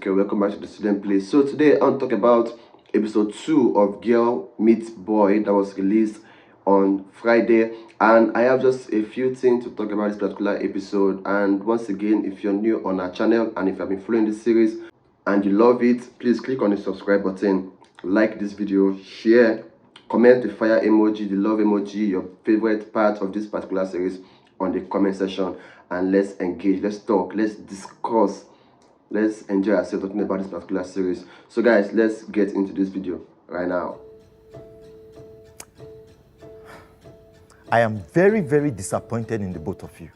Okay, welcome back to the student place. So today I'll talk about episode 2 of Girl Meets Boy that was released on Friday, and I have just a few things to talk about this particular episode. And once again, if you're new on our channel and if you have been following this series and you love it, please click on the subscribe button, like this video, share, comment the fire emoji, the love emoji, your favorite part of this particular series on the comment section, and let's engage, let's talk, let's discuss, let's enjoy ourselves talking about this particular series. So guys, let's get into this video right now. I am very, very disappointed in the both of you.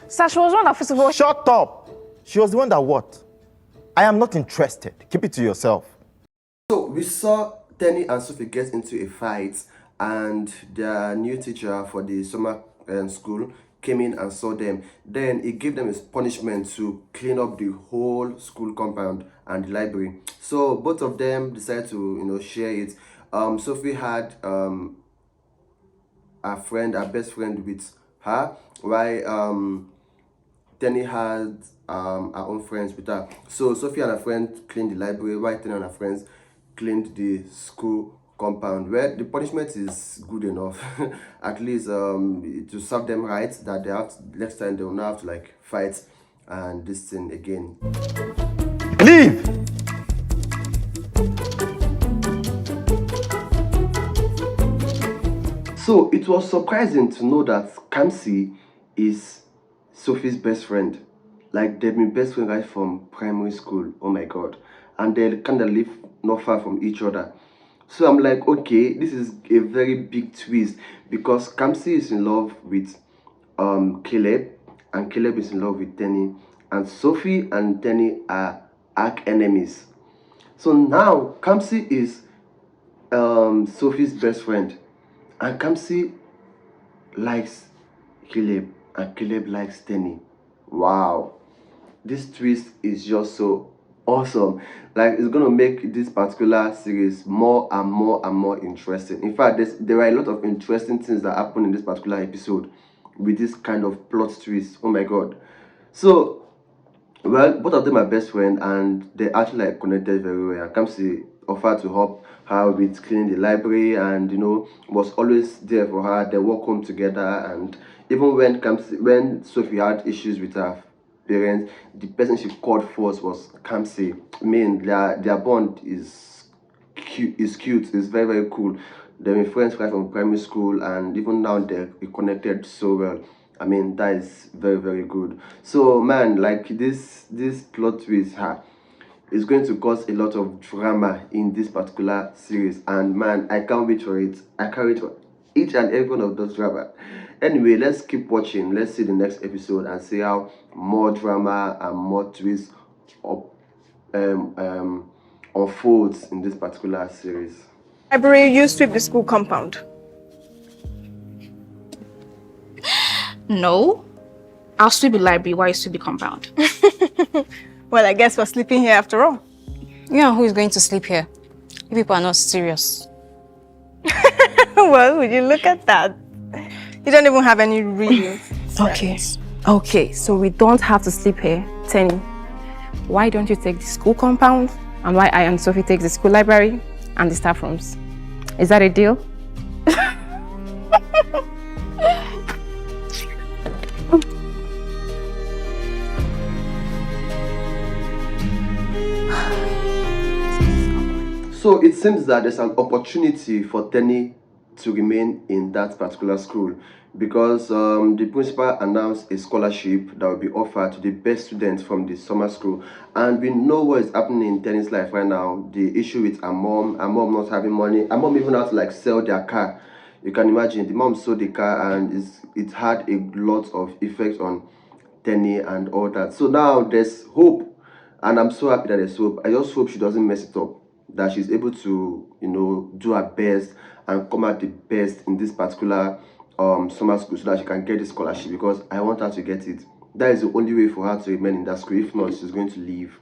Sir, she was one that first of all... Shut up! She was the one that what? I am not interested. Keep it to yourself. So we saw Teni and Sophie get into a fight, and their new teacher for the summer school came in and saw them. Then he gave them a punishment to clean up the whole school compound and the library. So both of them decided to share it. Sophie had her best friend with her, while Teni had her own friends with her. So Sophie and her friend cleaned the library, while Teni and her friends cleaned the school compound. Where the punishment is good enough at least to serve them right, that they have to, next time they will not have to like fight and this thing again. Leave! So it was surprising to know that Kamsi is Sophie's best friend. Like, they've been best friends right from primary school. Oh my god. And they kind of live not far from each other. So I'm like, okay, this is a very big twist, because Kamsi is in love with Caleb, and Caleb is in love with Teni, and Sophie and Teni are arch enemies. So now Kamsi is Sophie's best friend, and Kamsi likes Caleb, and Caleb likes Teni. Wow, this twist is just so awesome. Like, it's gonna make this particular series more and more and more interesting. In fact, there are a lot of interesting things that happen in this particular episode with this kind of plot twist. Oh my god. So, well, both of them are best friends, and they actually like connected very well. And Kamsi offered to help her with cleaning the library, and was always there for her. They walk home together, and even when Sophie had issues with her parents, the person she called first was Kamsi. I mean, their bond is cute. It's very, very cool. They've been friends right from primary school, and even now they're connected so well. I mean, that is very, very good. So man, like, this plot twist is going to cause a lot of drama in this particular series, and man, I can't wait for it. I can't wait for each and every one of those drama. Anyway, let's keep watching. Let's see the next episode and see how more drama and more twists unfolds in this particular series. Library, you sweep the school compound. No, I'll sweep the library while you sweep the compound. Well, I guess we're sleeping here after all. Yeah, who is going to sleep here? You people are not serious. Well, would you look at that? You don't even have any real Okay, so we don't have to sleep here. Teni, why don't you take the school compound, and why I and Sophie take the school library and the staff rooms? Is that a deal? So it seems that there's an opportunity for Teni to remain in that particular school, because the principal announced a scholarship that will be offered to the best students from the summer school. And we know what is happening in Teni's life right now. The issue with her mom not having money. Her mom even had to like sell their car. You can imagine, the mom sold the car, and it had a lot of effect on Teni and all that. So now there's hope, and I'm so happy that there's hope. I just hope she doesn't mess it up, that she's able to do her best and come out the best in this particular summer school, so that she can get the scholarship, because I want her to get it. That is the only way for her to remain in that school. If not, she's going to leave,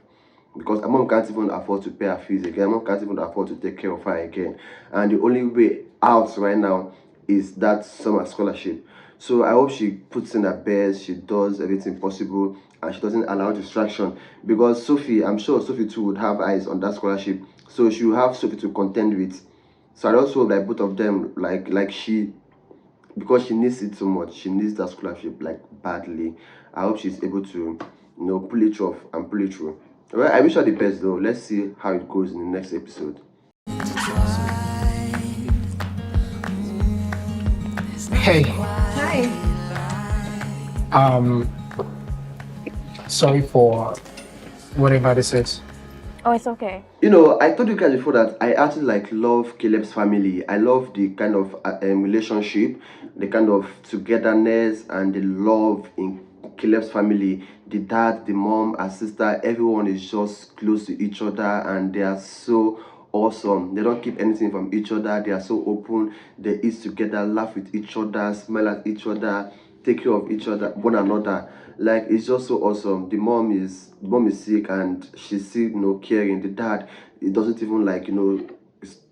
because her mom can't even afford to pay her fees again. Her mom can't even afford to take care of her again, and the only way out right now is that summer scholarship. So I hope she puts in her best, she does everything possible, and she doesn't allow distraction, because Sophie, I'm sure Sophie too would have eyes on that scholarship, so she will have Sophie to contend with. So I also hope that both of them, like she, because she needs it so much, she needs that scholarship like badly. I hope she's able to, pull it off and pull it through. Well, I wish her the best though. Let's see how it goes in the next episode. Hey, Hi. um, sorry for whatever this is. Oh, it's okay. I told you guys before that I actually love Caleb's family. I love the kind of relationship, the kind of togetherness and the love in Caleb's family. The dad, the mom, her sister, everyone is just close to each other, and they are so awesome. They don't keep anything from each other. They are so open. They eat together, laugh with each other, smile at each other, take care of each other, one another. Like, it's just so awesome. The mom is sick and she's still caring. The dad, he doesn't even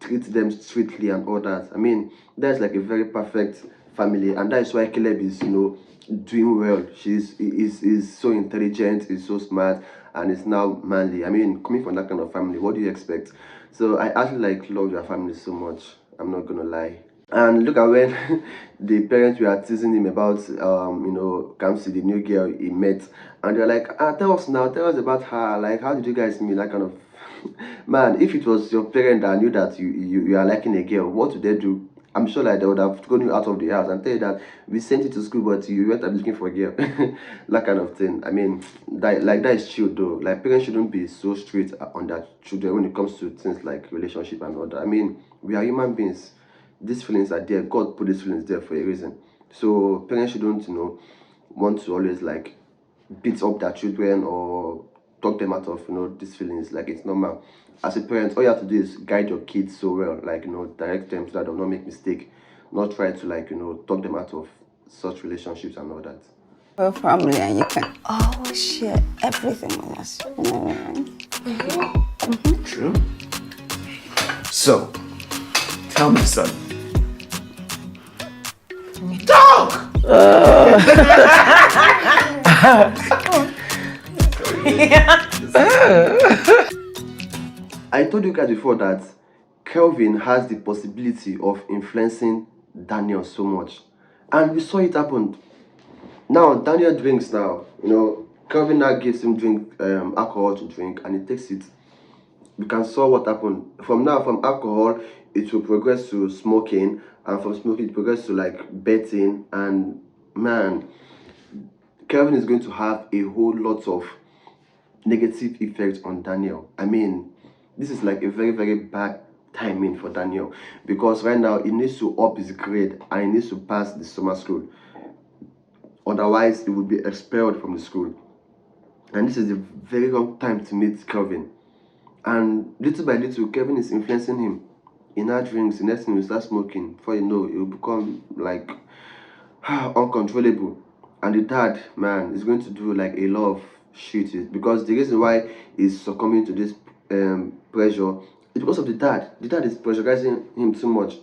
treat them sweetly and all that. I mean, that's like a very perfect family, and that's why Caleb is doing well. Is so intelligent, is so smart, and is now manly. I mean, coming from that kind of family, what do you expect? So I actually love your family so much. I'm not gonna lie. And look at when the parents were teasing him about Kamsi, the new girl he met, and they're like, tell us now, tell us about her. Like, how did you guys meet? That kind of man. If it was your parent that knew that you are liking a girl, what would they do? I'm sure they would have thrown you out of the house and tell you that we sent you to school, but you went up looking for a girl, that kind of thing. I mean, that is chill though. Like, parents shouldn't be so strict on their children when it comes to things like relationship and all that. I mean, we are human beings. These feelings are there. God put these feelings there for a reason. So parents shouldn't, want to always beat up their children or talk them out of these feelings. Like, it's normal. As a parent, all you have to do is guide your kids so well, direct them so that they'll not make mistake, not try to talk them out of such relationships and all that. Your family and you can always share everything with us. True. So, tell me, son. Talk! I told you guys before that Kelvin has the possibility of influencing Daniel so much, and we saw it happen. Now Daniel drinks now. Kelvin now gives him alcohol to drink, and he takes it. We can saw what happened. From alcohol, it will progress to smoking, and from smoking, it progresses to betting. And man, Kelvin is going to have a whole lot of negative effects on Daniel. I mean, this is a very, very bad timing for Daniel, because right now he needs to up his grade and he needs to pass the summer school. Otherwise, he will be expelled from the school. And this is a very long time to meet Kelvin. And little by little, Kevin is influencing him. He now drinks, the next thing he will start smoking. Before you know, it will become uncontrollable. And the dad, man, is going to do a lot of shit. Because the reason why he's succumbing to this pressure is because of the dad. The dad is pressurizing him too much.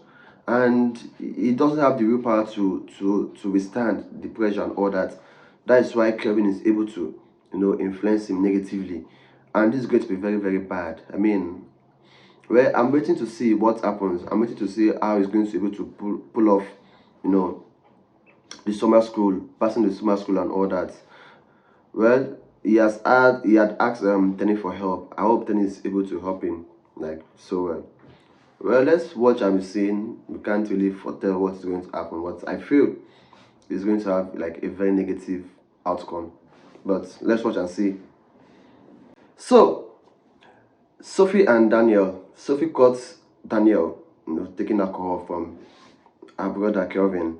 And he doesn't have the willpower to withstand the pressure and all that. That is why Kevin is able to, influence him negatively. And this is going to be very, very bad. I mean, I'm waiting to see what happens. I'm waiting to see how he's going to be able to pull off, the summer school, passing the summer school and all that. Well, he had asked Teni for help. I hope Teni is able to help him so well. Well, let's watch and see. We can't really foretell what's going to happen. But I feel it's going to have a very negative outcome. But let's watch and see. So, Sophie and Daniel. Sophie caught Daniel, taking alcohol from her brother Kelvin,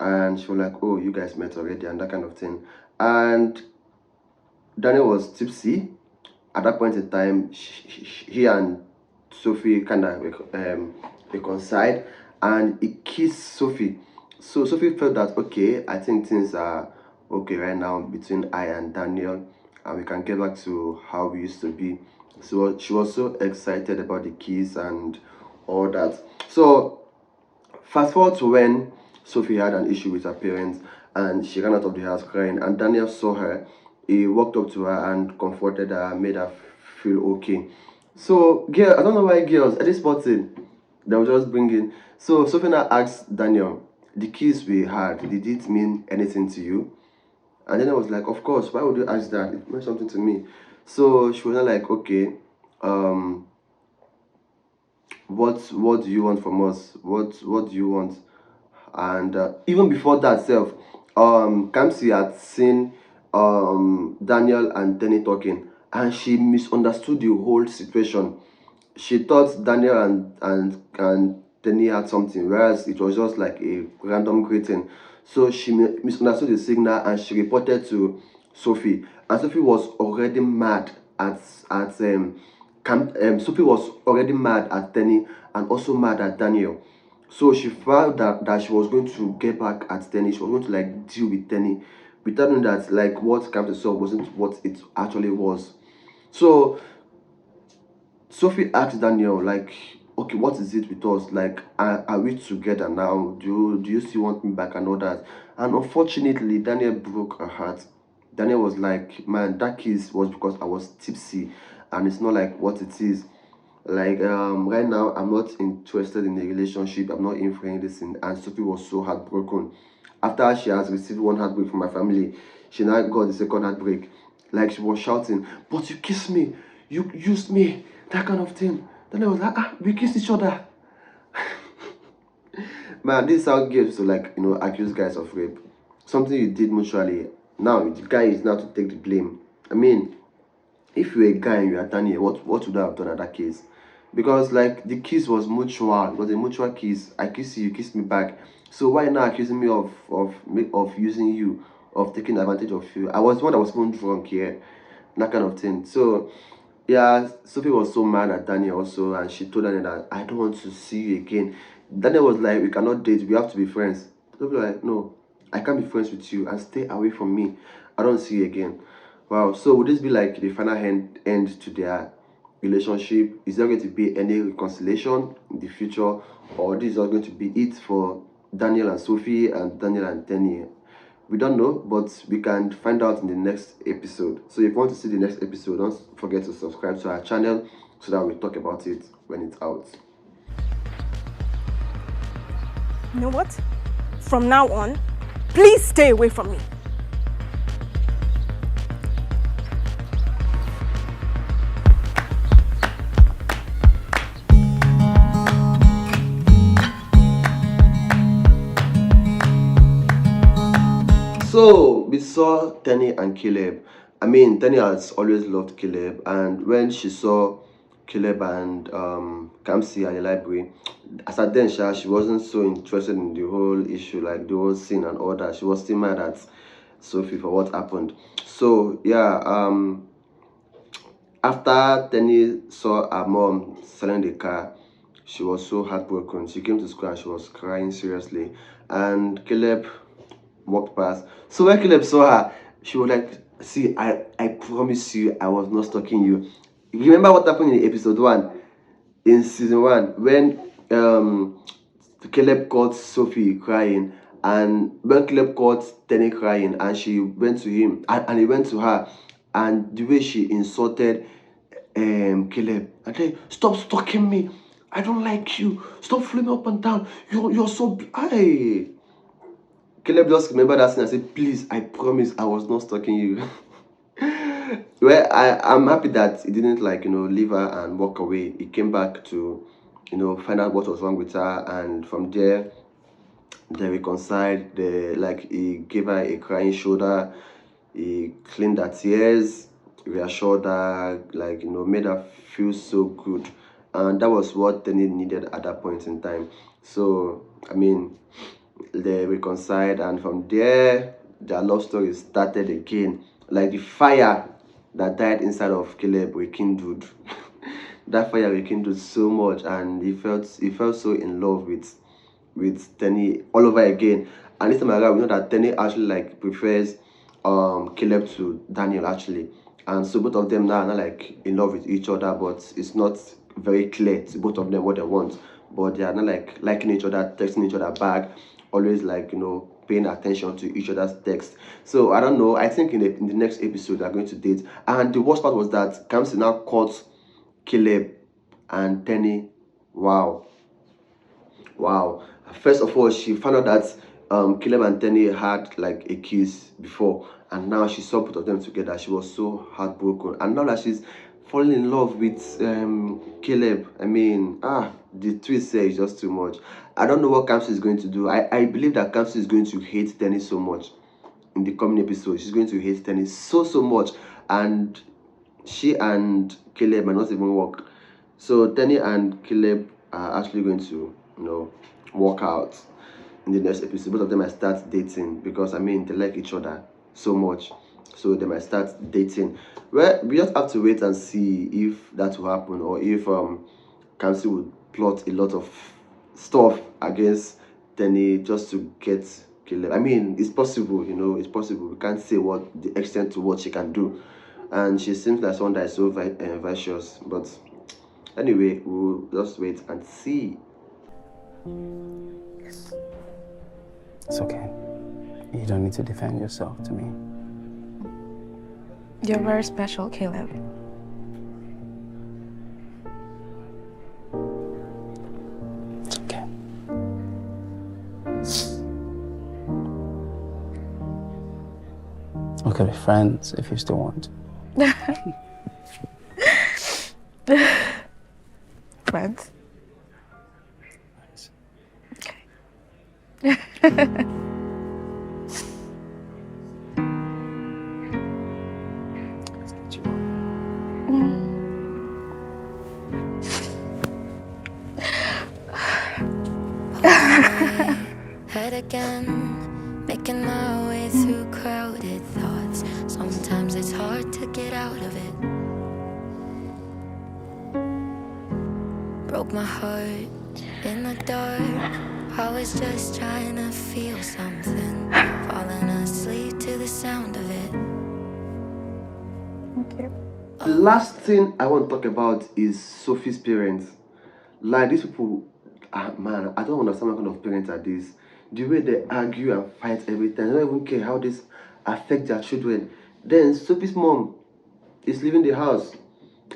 and she was like, "Oh, you guys met already," and that kind of thing. And Daniel was tipsy at that point in time. He and Sophie kind of reconciled, and he kissed Sophie. So Sophie felt that, okay, I think things are okay right now between I and Daniel, and we can get back to how we used to be. So she was so excited about the kiss and all that. So fast forward to when Sophie had an issue with her parents and she ran out of the house crying, and Daniel saw her he walked up to her and comforted her, made her feel okay. So, girl, I don't know why girls at this button they were just bringing. So, Sophie now asked Daniel, the kiss we had, did it mean anything to you? And then I was like, of course, why would you ask that? It meant something to me. So she was not like, okay, um, what do you want from us? What do you want? And even before that self, Kamsi had seen Daniel and Teni talking, and she misunderstood the whole situation. She thought Daniel and Teni had something, whereas it was just like a random greeting. So she misunderstood the signal and she reported to Sophie. And Sophie was already mad at Sophie was already mad at Teni and also mad at Daniel. So she felt that she was going to get back at Teni. She was going to like deal with Teni without knowing that like what Kamsi saw wasn't what it actually was. So Sophie asked Daniel, like, okay, what is it with us? Like, are we together now? Do you still want me back and all that? And unfortunately, Daniel broke her heart. Daniel was like, man, that kiss was because I was tipsy, and it's not like what it is. Like, right now, I'm not interested in a relationship. I'm not in for anything. And Sophie was so heartbroken. After she has received one heartbreak from my family, she now got the second heartbreak. Like she was shouting, "But you kissed me, you used me," that kind of thing. Then I was like, we kissed each other. Man, this is how girls to like accuse guys of rape. Something you did mutually. Now the guy is now to take the blame. I mean, if you're a guy and you are Daniel, what would I have done at that case? Because like the kiss was mutual, it was a mutual kiss. I kiss you, you kiss me back. So why now accusing me of using you, of taking advantage of you? I was the one that was even drunk here, that kind of thing. So yeah, Sophie was so mad at Daniel also, and she told Daniel that I don't want to see you again. Daniel was like, we cannot date, we have to be friends. Sophie was like, no, I can't be friends with you and stay away from me. I don't see you again. Wow, so would this be like the final end to their relationship? Is there going to be any reconciliation in the future, or this is not going to be it for Daniel and Sophie and Daniel and Teni? We don't know, but we can find out in the next episode. So if you want to see the next episode, don't forget to subscribe to our channel so that we talk about it when it's out. You know what? From now on, please stay away from me. So we saw Teni and Caleb. I mean, Teni has always loved Caleb, and when she saw Caleb and Kamsi at the library, as at then she wasn't so interested in the whole issue, like the whole scene and all that. She was still mad at Sophie for what happened. So yeah, after Teni saw her mom selling the car, she was so heartbroken. She came to school and she was crying seriously. And Caleb walked past. So when Caleb saw her, she was like, see, I promise you I was not stalking you. You remember what happened in episode 1? In season 1, when Caleb caught Sophie crying, and when Caleb caught Teni crying, and she went to him, and he went to her, and the way she insulted Caleb, and then, stop stalking me, I don't like you, stop fooling me up and down, you're so hey. Caleb just remembered that scene and said, please, I promise I was not stalking you. Well, I'm happy that he didn't leave her and walk away. He came back to find out what was wrong with her, and from there they reconciled. He gave her a crying shoulder, he cleaned her tears, reassured her, made her feel so good. And that was what Teni needed at that point in time. So I mean, they reconciled, and from there their love story started again. Like the fire that died inside of Caleb rekindled. That fire rekindled so much, and he felt so in love with Teni all over again. And this time around, we know that Teni actually prefers Caleb to Daniel actually, and so both of them now are not in love with each other, but it's not very clear to both of them what they want. But they are not liking each other, texting each other back, always paying attention to each other's text. So I don't know. I think in the next episode they're going to date. And the worst part was that Kamsi now caught Caleb and Teni. Wow. First of all, she found out that Caleb and Teni had like a kiss before, and now she saw both of them together. She was so heartbroken, and now that she's falling in love with Caleb, I mean, the twist here is just too much. I don't know what Kamsi is going to do. I believe that Kamsi is going to hate Teni so much in the coming episode. She's going to hate Teni so much, and she and Caleb might not even work. So Teni and Caleb are actually going to, work out in the next episode. Both of them might start dating because I mean they like each other so much. So they might start dating. Well, we just have to wait and see if that will happen, or if Kamsi would plot a lot of stuff against Teni just to get Caleb. I mean, it's possible, it's possible. We can't say what the extent to what she can do. And she seems like someone that is so vicious. But anyway, we'll just wait and see. It's okay. You don't need to defend yourself to me. You're very special, Caleb. It's okay. We could be friends if you still want. Friends? Head again, making my way through crowded thoughts. Sometimes it's hard to get out of it. Broke my heart in the dark. I was just trying to feel something. Falling asleep to the sound of it. Okay. The last thing I want to talk about is Sophie's parents. Like, these people, man, I don't understand what kind of parents are these. The way they argue and fight every time. They don't even care how this affects their children. Then Sophie's mom is leaving the house,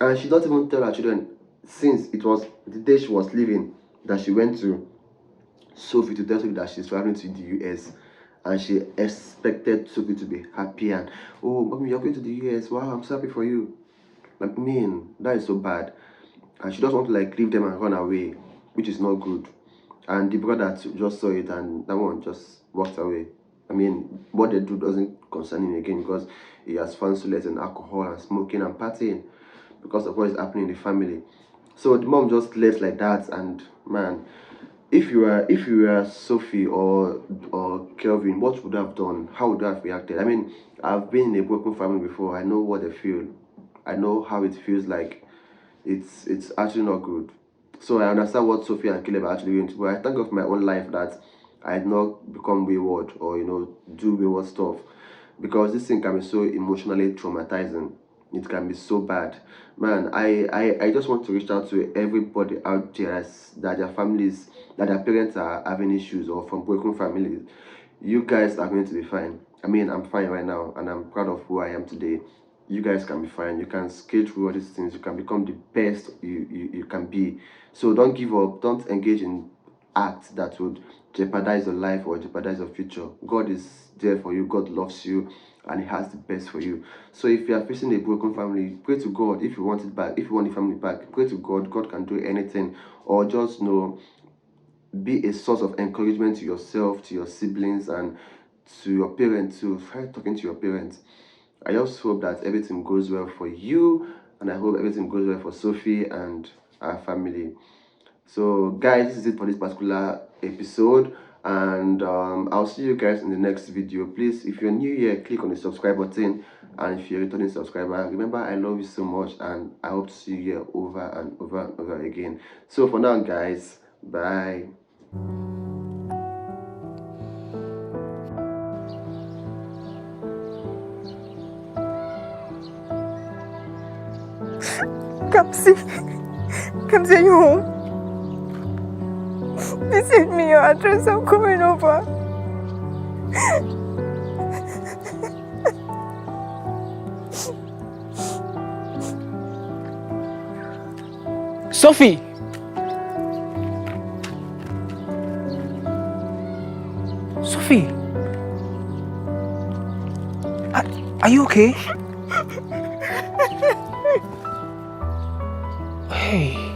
and she doesn't even tell her children, since it was the day she was leaving that she went to Sophie to tell Sophie that she's traveling to the US, and she expected Sophie to be happy and, oh, mommy, you're going to the US. Wow, I'm so happy for you. I mean, that is so bad. And she doesn't want to like leave them and run away, which is not good. And the brother just saw it, and that one just walked away. I mean, what they do doesn't concern him again, because he has found solace in alcohol and smoking and partying because of what is happening in the family. So the mom just left like that, and man, if you were Sophie or Kelvin, what would you have done? How would you have reacted? I mean, I've been in a broken family before. I know what they feel. I know how it feels like. It's actually not good. So I understand what Sophie and Caleb are actually going to do. I thank God for my own life that I had not become wayward or do wayward stuff, because this thing can be so emotionally traumatizing. It can be so bad. Man, I just want to reach out to everybody out there that their families, that their parents are having issues or from broken families. You guys are going to be fine. I mean, I'm fine right now, and I'm proud of who I am today. You guys can be fine. You can skate through all these things. You can become the best you can be. So don't give up. Don't engage in acts that would jeopardize your life or jeopardize your future. God is there for you. God loves you, and He has the best for you. So if you are facing a broken family, pray to God. If you want it back, if you want the family back, pray to God. God can do anything. Or just be a source of encouragement to yourself, to your siblings, and to your parents too. Try talking to your parents. I just hope that everything goes well for you, and I hope everything goes well for Sophie and our family. So guys, this is it for this particular episode, and I'll see you guys in the next video. Please, if you're new here, click on the subscribe button, and if you're a returning subscriber, remember I love you so much, and I hope to see you here over and over and over again. So for now guys, bye. Kamsi, Kamsi, are you home? Please send me your address. I'm coming over. Sophie! Sophie! Are you okay? Hey.